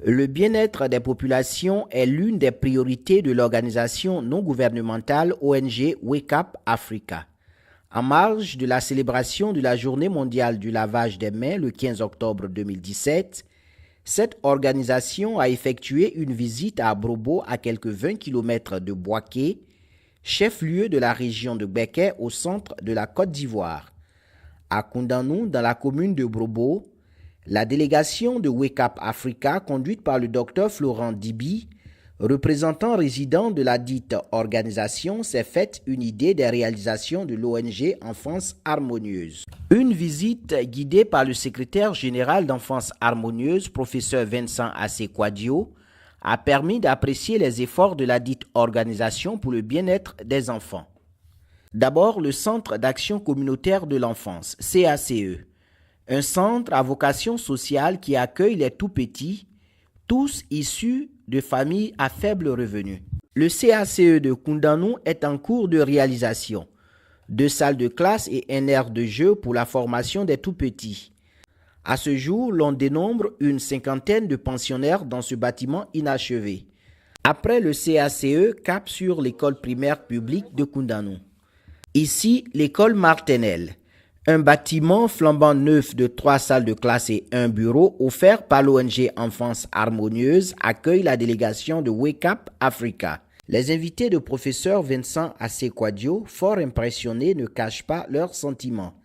Le bien-être des populations est l'une des priorités de l'organisation non gouvernementale ONG Wake Up Africa. En marge de la célébration de la Journée mondiale du lavage des mains le 15 octobre 2017, cette organisation a effectué une visite à Brobo à quelques 20 km de Bouaké, chef-lieu de la région de Béké au centre de la Côte d'Ivoire. À Koundanou, dans la commune de Brobo, la délégation de Wake Up Africa, conduite par le Dr Florent Dibi, représentant résident de la dite organisation, s'est faite une idée des réalisations de l'ONG Enfance Harmonieuse. Une visite guidée par le secrétaire général d'Enfance Harmonieuse, professeur Vincent Assekwadio, a permis d'apprécier les efforts de la dite organisation pour le bien-être des enfants. D'abord, le Centre d'action communautaire de l'enfance, CACE, un centre à vocation sociale qui accueille les tout-petits, tous issus de familles à faible revenu. Le CACE de Koundanou est en cours de réalisation. 2 salles de classe et un aire de jeu pour la formation des tout-petits. À ce jour, l'on dénombre une 50aine de pensionnaires dans ce bâtiment inachevé. Après le CACE, cap sur l'école primaire publique de Koundanou. Ici, l'école Martenelle. Un bâtiment flambant neuf de 3 salles de classe et un bureau offert par l'ONG Enfance Harmonieuse accueille la délégation de Wake Up Africa. Les invités de professeur Vincent Assekwadio, fort impressionnés, ne cachent pas leurs sentiments.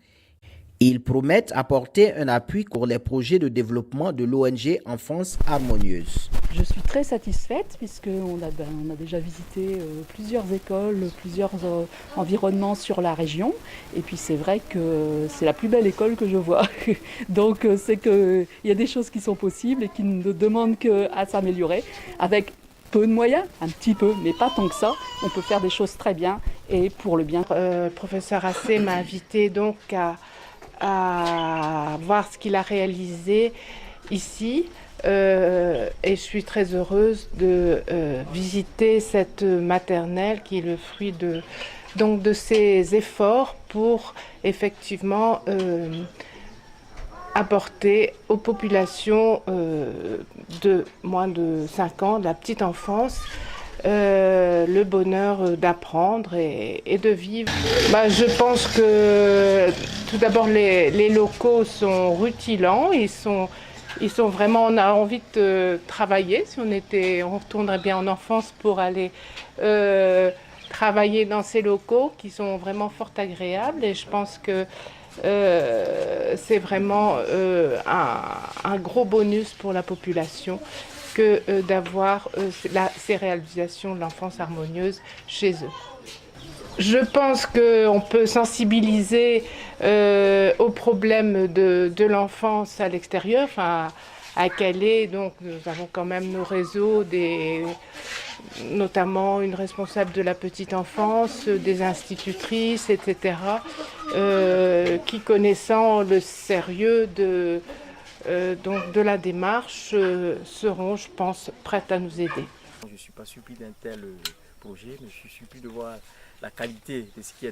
Ils promettent apporter un appui pour les projets de développement de l'ONG Enfance Harmonieuse. Je suis très satisfaite puisqu'on a déjà visité plusieurs écoles, plusieurs environnements sur la région. Et puis c'est vrai que c'est la plus belle école que je vois. Donc c'est qu'il y a des choses qui sont possibles et qui ne demandent qu'à s'améliorer. Avec peu de moyens, un petit peu, mais pas tant que ça. On peut faire des choses très bien et pour le bien. Le professeur Assé m'a invité donc à voir ce qu'il a réalisé ici. Et je suis très heureuse de visiter cette maternelle qui est le fruit de ses efforts pour effectivement apporter aux populations de moins de 5 ans, de la petite enfance, le bonheur d'apprendre et de vivre. Je pense que tout d'abord les locaux sont rutilants, ils sont vraiment, on a envie de travailler. Si on retournerait bien en enfance pour aller travailler dans ces locaux qui sont vraiment fort agréables. Et je pense que c'est vraiment un gros bonus pour la population que d'avoir ces réalisations de l'enfance harmonieuse chez eux. Je pense qu'on peut sensibiliser aux problèmes de l'enfance à l'extérieur, à Calais. Donc nous avons quand même nos réseaux, notamment une responsable de la petite enfance, des institutrices, etc., qui connaissant le sérieux de la démarche seront, je pense, prêtes à nous aider. Je ne suis pas surpris d'un tel projet, mais je suis surpris de voir la qualité de ce qui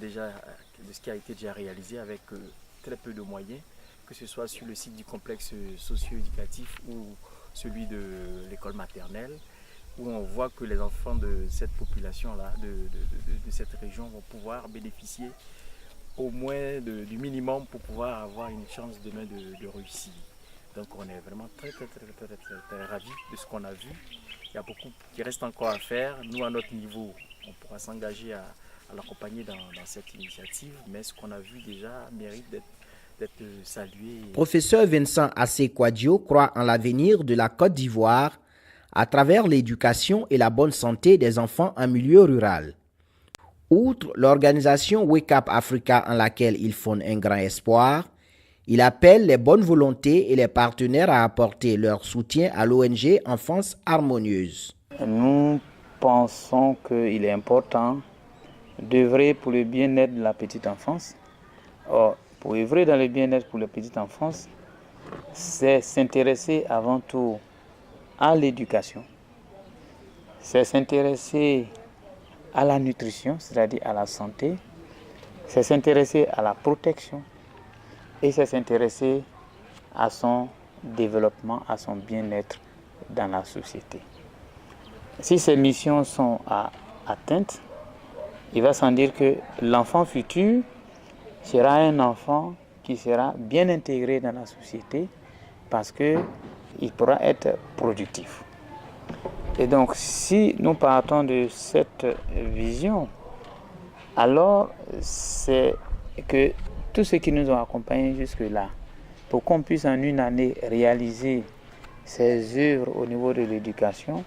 a été déjà réalisé avec très peu de moyens, que ce soit sur le site du complexe socio-éducatif ou celui de l'école maternelle, où on voit que les enfants de cette population-là, de cette région, vont pouvoir bénéficier au moins du minimum pour pouvoir avoir une chance demain de réussir. Donc on est vraiment très ravis de ce qu'on a vu. Il y a beaucoup qui reste encore à faire. Nous, à notre niveau, on pourra s'engager à l'accompagner dans cette initiative, mais ce qu'on a vu déjà mérite d'être salué. Professeur Vincent Assekwadio croit en l'avenir de la Côte d'Ivoire à travers l'éducation et la bonne santé des enfants en milieu rural. Outre l'organisation Wake Up Africa en laquelle il fonde un grand espoir, il appelle les bonnes volontés et les partenaires à apporter leur soutien à l'ONG Enfance Harmonieuse. Nous pensons qu'il est important d'œuvrer pour le bien-être de la petite enfance. Or, pour œuvrer dans le bien-être pour la petite enfance, c'est s'intéresser avant tout à l'éducation, c'est s'intéresser à la nutrition, c'est-à-dire à la santé, c'est s'intéresser à la protection et c'est s'intéresser à son développement, à son bien-être dans la société. Si ces missions sont atteintes, il va sans dire que l'enfant futur sera un enfant qui sera bien intégré dans la société parce qu'il pourra être productif. Et donc, si nous partons de cette vision, alors c'est que tout ce qui nous a accompagnés jusque-là, pour qu'on puisse en une année réaliser ces œuvres au niveau de l'éducation,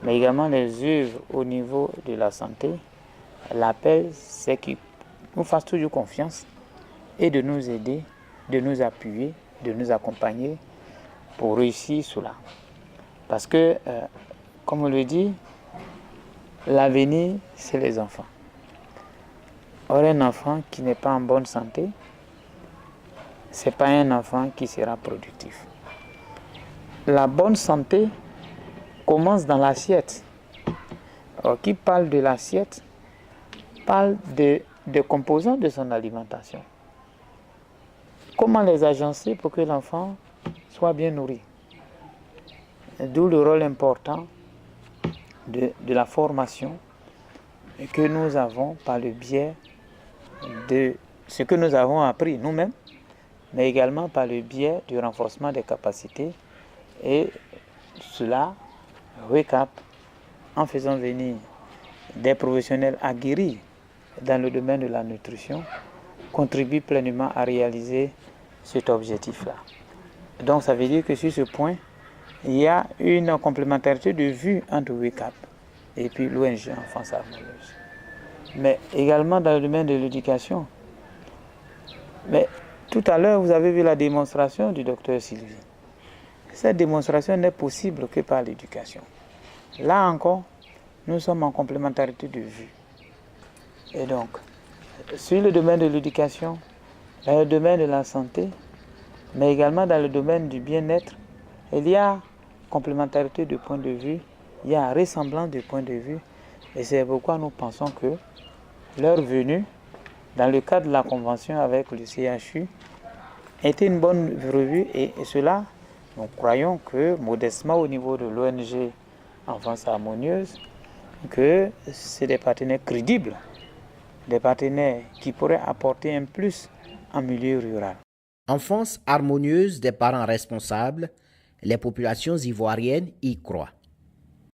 mais également les œuvres au niveau de la santé, l'appel, c'est qu'ils nous fassent toujours confiance et de nous aider, de nous appuyer, de nous accompagner pour réussir cela. Parce que, comme on le dit, l'avenir, c'est les enfants. Or, un enfant qui n'est pas en bonne santé, ce n'est pas un enfant qui sera productif. La bonne santé commence dans l'assiette. Alors, qui parle de l'assiette parle des composants de son alimentation. Comment les agencer pour que l'enfant soit bien nourri? D'où le rôle important de la formation que nous avons par le biais de ce que nous avons appris nous-mêmes, mais également par le biais du renforcement des capacités. Et cela, Wake Up, en faisant venir des professionnels aguerris dans le domaine de la nutrition, contribue pleinement à réaliser cet objectif-là. Donc ça veut dire que sur ce point, il y a une complémentarité de vue entre Wake Up et puis l'ONG Enfance Harmonieuse. Mais également dans le domaine de l'éducation. Mais tout à l'heure, vous avez vu la démonstration du docteur Sylvie. Cette démonstration n'est possible que par l'éducation. Là encore, nous sommes en complémentarité de vue. Et donc, sur le domaine de l'éducation, dans le domaine de la santé, mais également dans le domaine du bien-être, il y a complémentarité de point de vue, il y a ressemblance de point de vue, et c'est pourquoi nous pensons que leur venue, dans le cadre de la convention avec le CHU, était une bonne revue, et cela, nous croyons que, modestement au niveau de l'ONG Enfance Harmonieuse, que c'est des partenaires crédibles, des partenaires qui pourraient apporter un plus en milieu rural. Enfance harmonieuse des parents responsables, les populations ivoiriennes y croient.